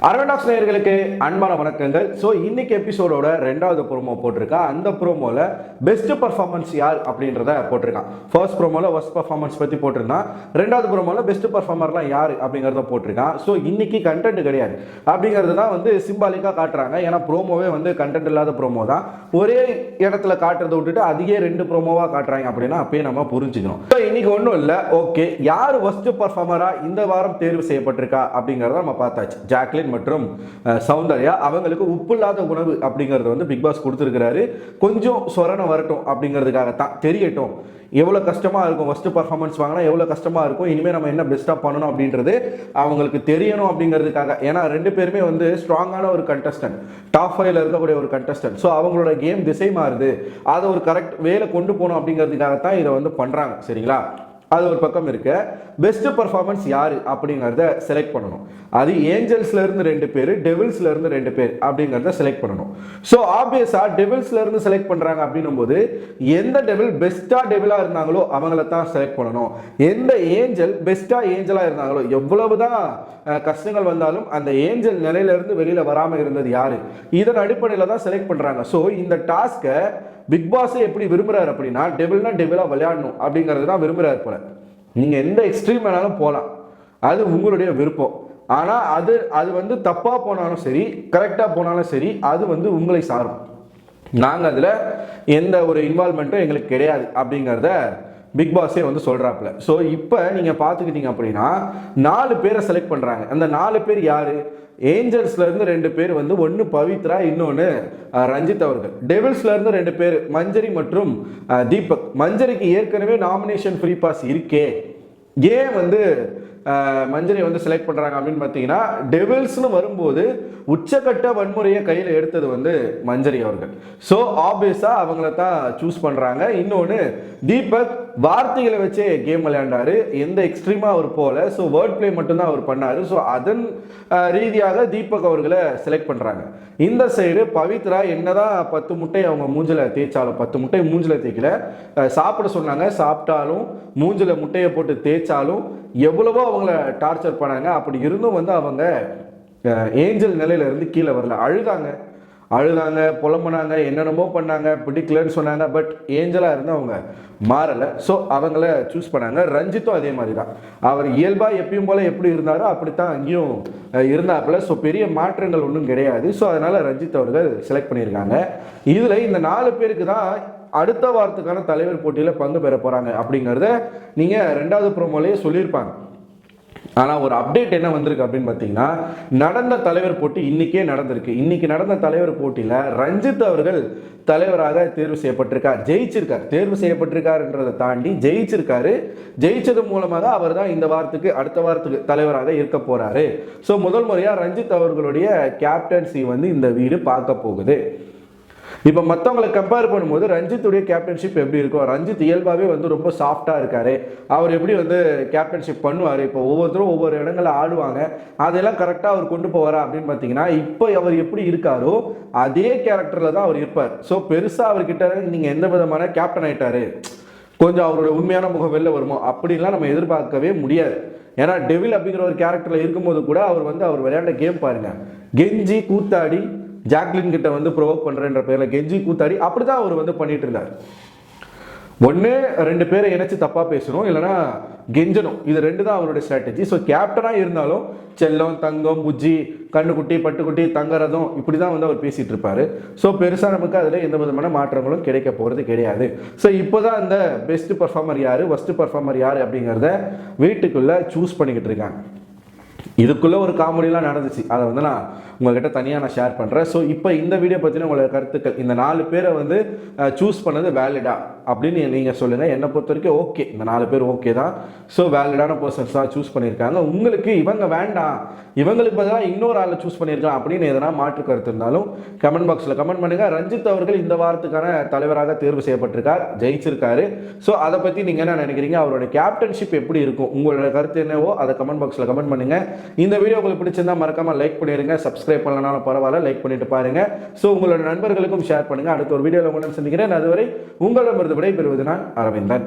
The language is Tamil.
அரவண்டாக்ஸ் நேயர்களுக்கு அன்பான வணக்கங்கள். ஸோ இன்னைக்கு எபிசோடோட ரெண்டாவது ப்ரோமோ போட்டிருக்கா. அந்த ப்ரோமோவில் பெஸ்ட் பர்ஃபார்மன்ஸ் யார் அப்படின்றத போட்டிருக்கான். ஃபர்ஸ்ட் ப்ரோமோவில் ஒஸ்ட் பர்ஃபார்மன்ஸ் பற்றி போட்டிருந்தான். ரெண்டாவது ப்ரோமோவில் பெஸ்ட் பர்ஃபார்மர்லாம் யார் அப்படிங்கிறத போட்டிருக்கான். ஸோ இன்னைக்கு கண்டென்ட் கிடையாது அப்படிங்கிறது தான் சிம்பாலிக்காக காட்டுறாங்க. ஏன்னா ப்ரோமோவே கண்டென்ட் இல்லாத ப்ரோமோ தான். ஒரே இடத்துல காட்டுறதை விட்டுட்டு அதிகே ரெண்டு ப்ரோமோவாக காட்டுறாங்க அப்படின்னா அப்பயே நம்ம புரிஞ்சுக்கணும். ஸோ இன்னைக்கு ஒன்றும் இல்லை. ஓகே, யார் ஒஸ்ட் பர்ஃபார்மராக இந்த வாரம் தேர்வு செய்யப்பட்டிருக்கா அப்படிங்கிறத நம்ம பார்த்தாச்சு. ஜாக்லின் மற்றும் சௌந்தர்யா அவங்களுக்கு உப்பு இல்லாத உணவு அப்படிங்கிறது பிக் பாஸ் கொடுத்துருக்கிறாரு. கொஞ்சம் சொரணை வரட்டும் அப்படிங்கிறதுக்காகத்தான், தெரியட்டும் எவ்வளவு கஷ்டமா இருக்கும், ஃபர்ஸ்ட் பர்ஃபார்மன்ஸ் வாங்கினா எவ்வளவு கஷ்டமா இருக்கும், இனிமேல் நம்ம என்ன பெஸ்ட்டாக பண்ணணும் அப்படின்றது அவங்களுக்கு தெரியணும் அப்படிங்கிறதுக்காக. ஏன்னா ரெண்டு பேருமே ஸ்ட்ராங்கான ஒரு கண்டஸ்டன்ட், டாப் 5ல இருக்கக்கூடிய ஒரு கண்டஸ்டன்ட். ஸோ அவங்களோட கேம் திசை மாறுது, அதை ஒரு கரெக்ட் வேலை கொண்டு போகணும் அப்படிங்கிறதுக்காகத்தான் இதை பண்றாங்க. சரிங்களா? அது ஒரு பக்கம் இருக்கு. பெஸ்ட் பர்ஃபார்மன்ஸ் யாரு அப்படிங்கிறத செலக்ட் பண்ணணும். அது ஏஞ்சல்ஸ்ல இருந்து 2 பேர், டெவில்ஸ்ல இருந்து 2 பேர் அப்படிங்கிறத செலக்ட் பண்ணணும். ஸோ ஆப்வியஸா டெவில்ஸ்ல இருந்து செலக்ட் பண்றாங்க அப்படின்னும் போது எந்த டெவில் பெஸ்டா டெவிலா இருந்தாங்களோ அவங்கள தான் செலக்ட் பண்ணணும். எந்த ஏஞ்சல் பெஸ்டா ஏஞ்சலா இருந்தாங்களோ, எவ்வளவுதான் கஷ்டங்கள் வந்தாலும் அந்த ஏஞ்சல் நிலையில இருந்து வெளியில வராம இருந்தது யாரு, இதன் அடிப்படையில் தான் செலக்ட் பண்றாங்க. ஸோ இந்த டாஸ்கை பிக் பாஸ் எப்படி விரும்புறாரு அப்படின்னா, டெவில்னா டெவிலா விளையாடணும் அப்படிங்கிறது தான் விரும்புறாரு போல. நீங்க எந்த எக்ஸ்ட்ரீம் வேணாலும் போகலாம், அது உங்களுடைய விருப்பம். ஆனா அது தப்பா போனாலும் சரி, கரெக்டா போனாலும் சரி, அது உங்களை சாரும். நாங்க அதுல எந்த ஒரு இன்வால்மெண்ட்டும் எங்களுக்கு கிடையாது அப்படிங்கிறத பிக் பாஸே சொல்றாப்ல. ஸோ இப்போ நீங்க பார்த்துக்கிட்டீங்க அப்படின்னா 4 பேரை செலக்ட் பண்றாங்க. அந்த 4 பேர் யாரு? ஏஞ்சல்ஸ்ல இருந்து 2 பேர் ஒன்னு பவித்ரா, இன்னொன்னு ரஞ்சித் அவர்கள். டெவில்ஸ்ல இருந்து 2 பேர் மஞ்சரி மற்றும் தீபக். மஞ்சரிக்கு ஏற்கனவே நாமினேஷன் ஃப்ரீ பாஸ் இருக்கே, ஏன் மஞ்சரி செலக்ட் பண்றாங்க அப்படின்னு பார்த்தீங்கன்னா, டெவில்ஸ்னு வரும்போது உச்சக்கட்ட வன்முறையை கையில் எடுத்தது மஞ்சரி அவர்கள். ஸோ ஆப்வியஸா அவங்கள தான் சூஸ் பண்றாங்க. இன்னொன்று தீபக் வார்த்தைகளை வச்சே கேம் விளையாண்டாரு, எந்த எக்ஸ்ட்ரீமா அவர் போல. ஸோ வேர்ட் பிளே மட்டும்தான் அவர் பண்ணாரு. ஸோ அதன் ரீதியாக தீபக் அவர்களை செலக்ட் பண்றாங்க. இந்த சைடு பவித்ரா என்னதான் 10 முட்டை அவங்க மூஞ்சில தேய்ச்சாலும், 10 முட்டை மூஞ்சில தேய்க்கல, சாப்பிட சொன்னாங்க, சாப்பிட்டாலும் மூஞ்சில முட்டையை போட்டு தேய்ச்சாலும் எவ்வளவோ அவங்கள டார்ச்சர் பண்ணாங்க. அப்படி இருந்தும் அவங்க ஏஞ்சல் நிலையில இருந்து கீழே வரல. அழுதாங்க, புலம்புனாங்க, என்னென்னமோ பண்ணாங்க, பிடிக்கலன்னு சொன்னாங்க. பட் ஏஞ்சலா இருந்து அவங்க மாறல. ஸோ அவங்கள சூஸ் பண்ணாங்க. ரஞ்சித்தும் அதே மாதிரி தான். அவர் இயல்பா எப்பயும் போல எப்படி இருந்தாரோ அப்படித்தான் அங்கேயும் இருந்தாப்புல. ஸோ பெரிய மாற்றங்கள் ஒன்றும் கிடையாது. ஸோ அதனால ரஞ்சித் அவர்கள் செலக்ட் பண்ணியிருக்காங்க. இதுல இந்த 4 பேருக்கு தான் அடுத்த வாரத்துக்கான தலைவர் போட்டியில் பங்கு பெற போறாங்க அப்படிங்கிறத நீங்க 2வது ப்ரோமோலயே சொல்லியிருப்பாங்க. ஆனால் ஒரு அப்டேட் என்ன வந்திருக்கு அப்படின்னு பார்த்தீங்கன்னா, நடந்த தலைவர் போட்டி இன்னைக்கே நடந்திருக்கு. இன்னைக்கு நடந்த தலைவர் போட்டியில் ரஞ்சித் அவர்கள் தலைவராக தேர்வு செய்யப்பட்டிருக்கார், ஜெயிச்சிருக்கார். தேர்வு செய்யப்பட்டிருக்காருன்றதை தாண்டி ஜெயிச்சிருக்காரு. ஜெயிச்சது மூலமாக அவர் தான் இந்த வாரத்துக்கு அடுத்த வாரத்துக்கு தலைவராக இருக்க போறாரு. ஸோ முதல் முறையாக ரஞ்சித் அவர்களுடைய கேப்டன்சி இந்த வீடு பார்க்க போகுது. இப்போ மற்றவங்களை கம்பேர் பண்ணும்போது ரஞ்சித்துடைய கேப்டன்ஷிப் எப்படி இருக்கும்? ரஞ்சித் இயல்பாகவே ரொம்ப சாஃப்டாக இருக்காரு. அவர் எப்படி கேப்டன்ஷிப் பண்ணுவார்? இப்போ ஒவ்வொருத்தரும் ஒவ்வொரு இடங்களில் ஆடுவாங்க, அதெல்லாம் கரெக்டாக அவர் கொண்டு போவாரா அப்படின்னு பார்த்தீங்கன்னா, இப்போ அவர் எப்படி இருக்காரோ அதே கேரக்டரில் தான் அவர் இருப்பார். ஸோ பெருசாக அவர்கிட்ட நீங்கள் எந்த விதமான கேப்டன் ஆயிட்டாரு, கொஞ்சம் அவரோட உண்மையான முகம் வெளில வருமோ அப்படின்லாம் நம்ம எதிர்பார்க்கவே முடியாது. ஏன்னா டெவில் அப்படிங்கிற ஒரு கேரக்டரில் இருக்கும்போது கூட அவர் விளையாண்ட கேம் பாருங்க, கெஞ்சி கூத்தாடி ஜாக்லின் கிட்ட ப்ரொவோக் பண்றேன்ற பேர்ல கெஞ்சி கூத்தாடி அப்படிதான் அவர் பண்ணிட்டு இருந்தார். ஒன்று 2 பேரை இணைச்சு தப்பா பேசணும், இல்லைன்னா கெஞ்சணும். இது 2 தான் அவருடைய ஸ்ட்ராட்டஜி. ஸோ கேப்டனா இருந்தாலும் செல்லம், தங்கம், புஜ்ஜி, கண்ணுக்குட்டி, பட்டுக்குட்டி, தங்கரதம் இப்படிதான் அவர் பேசிட்டு இருப்பாரு. ஸோ பெருசா நமக்கு அதுல எந்த விதமான மாற்றங்களும் கிடைக்க போறது கிடையாது. ஸோ இப்போதான் இந்த பெஸ்ட் பர்ஃபார்மர் யாரு, ஒஸ்ட் பர்ஃபார்மர் யாரு அப்படிங்கிறத வீட்டுக்குள்ள சூஸ் பண்ணிக்கிட்டு இருக்காங்க. இதுக்குள்ள ஒரு காமெடியெலாம் நடந்துச்சு, அதை நான் உங்ககிட்ட தனியாக நான் ஷேர் பண்ணுறேன். ஸோ இப்போ இந்த வீடியோ பற்றின உங்களோட கருத்துக்கள், இந்த 4 பேரை சூஸ் பண்ணது வேலிடா அப்படின்னு நீங்கள் சொல்லுங்கள். என்னை பொறுத்த வரைக்கும் ஓகே, இந்த 4 பேர் ஓகே தான். ஸோ வேலிடான பர்சன்ஸ் தான் சூஸ் பண்ணியிருக்காங்க. உங்களுக்கு இவங்க வேண்டாம், இவங்களுக்கு பதிலாக இன்னொரு ஆளை சூஸ் பண்ணியிருக்கலாம் அப்படின்னு எதனா மாற்று கருத்து இருந்தாலும் கமெண்ட் பாக்ஸில் கமெண்ட் பண்ணுங்கள். ரஞ்சித் அவர்கள் இந்த வாரத்துக்கான தலைவராக தேர்வு செய்யப்பட்டிருக்கார், ஜெயிச்சிருக்காரு. ஸோ அதை பற்றி நீங்கள் என்ன நினைக்கிறீங்க? அவரோட கேப்டன்ஷிப் எப்படி இருக்கும்? உங்களோட கருத்து என்னவோ அதை கமெண்ட் பாக்ஸில் கமெண்ட் பண்ணுங்கள். இந்த வீடியோ உங்களுக்கு பிடிச்சிருந்தா மறக்காம லைக் பண்ணிடுங்க. சப்ஸ்கிரைப் பண்ணலனாலும் பரவாயில்ல, லைக் பண்ணிட்டு பாருங்க. ஸோ உங்களோட நண்பர்களுக்கும் ஷேர் பண்ணுங்க. அடுத்த ஒரு வீடியோவில் உங்களுடன் சந்திக்கிறேன். அதுவரை உங்களிடமிருந்து விடைபெறுவது நான் அரவிந்தன்.